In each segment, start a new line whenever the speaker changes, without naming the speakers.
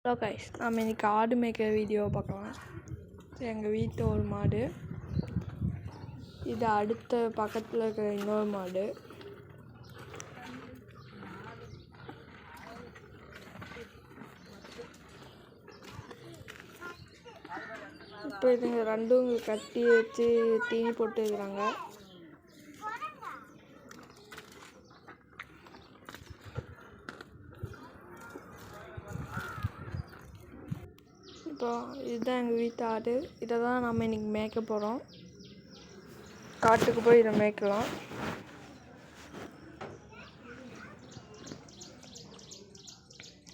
Hello guys, நம்ம இன்றைக்கி ஆடு மேய்க்கிற வீடியோவை பார்க்கலாம். எங்கள் வீட்டில் ஒரு மாடு, இது அடுத்த பக்கத்தில் இருக்கிற இன்னொரு மாடு. இப்போ இதுங்க ரெண்டும் கட்டி வச்சு தீனி போட்டு இருக்கிறாங்க. இப்போ இதுதான் எங்கள் வீட்டு ஆடு. இதை தான் நம்ம இன்றைக்கி மேய்க்க போகிறோம். காட்டுக்கு போய் இதை மேய்க்கலாம்.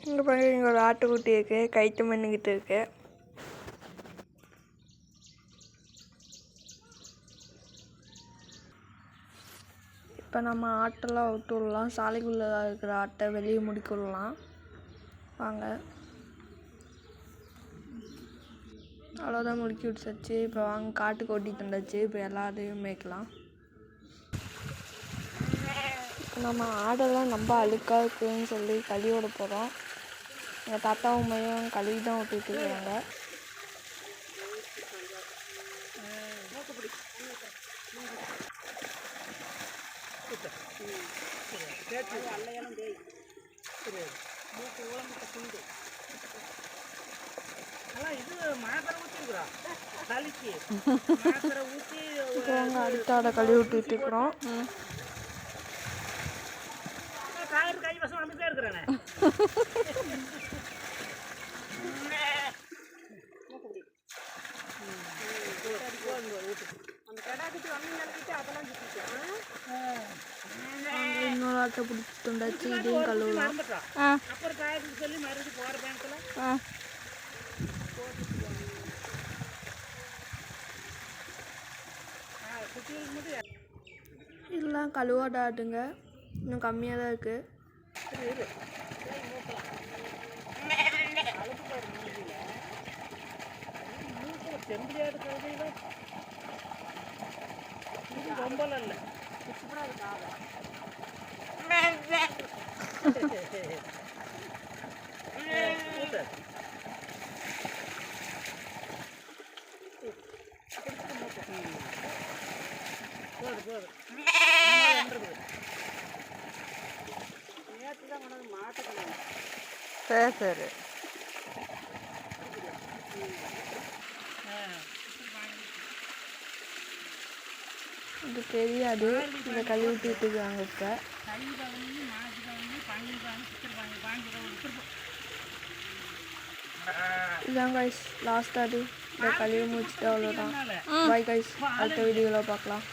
இங்கே பாருங்க, இங்கே ஒரு ஆட்டுக்குட்டி இருக்குது, கைத்து மண்ணிக்கிட்டு இருக்கு. இப்போ நம்ம ஆட்டெல்லாம் விட்டு விடலாம். சாலைக்குள்ளே இருக்கிற ஆட்டை வெளியே முடிக்க விடலாம். வாங்க. அவ்வளோதான், முடுக்கி விட்டுச்சு. இப்போ வாங்க, காட்டுக்கு ஓட்டி தந்தாச்சு. இப்போ எல்லாத்தையும் மேய்க்கலாம். நம்ம ஆடெல்லாம் ரொம்ப அழுக்காக இருக்குதுன்னு சொல்லி கழுவி விட போகிறோம். எங்கள் தாத்தாவும் மையம் கழுவி தான் விட்டுட்டு இருக்கிறாங்க. அடுத்த ஆடை கழுவி விட்டுட்டு இருக்கிறோம். இன்னொரு ஆட்டை பிடிச்சிட்டு வந்தாச்சு. இதையும் கழுவலாம். இதெல்லாம் கழுவாட ஆடுங்க, இன்னும் கம்மியாக தான் இருக்குது. சரி, இது தெரியாது. இதை கழுவி விட்டுட்டு இருக்காங்க. இப்போ இதான் கைஸ் லாஸ்ட் ஆடு. இதை கழுவி முடிச்சுட்டு அவ்வளோதான். பாய் கைஸ், அடுத்த வீடியோவில் பார்க்கலாம்.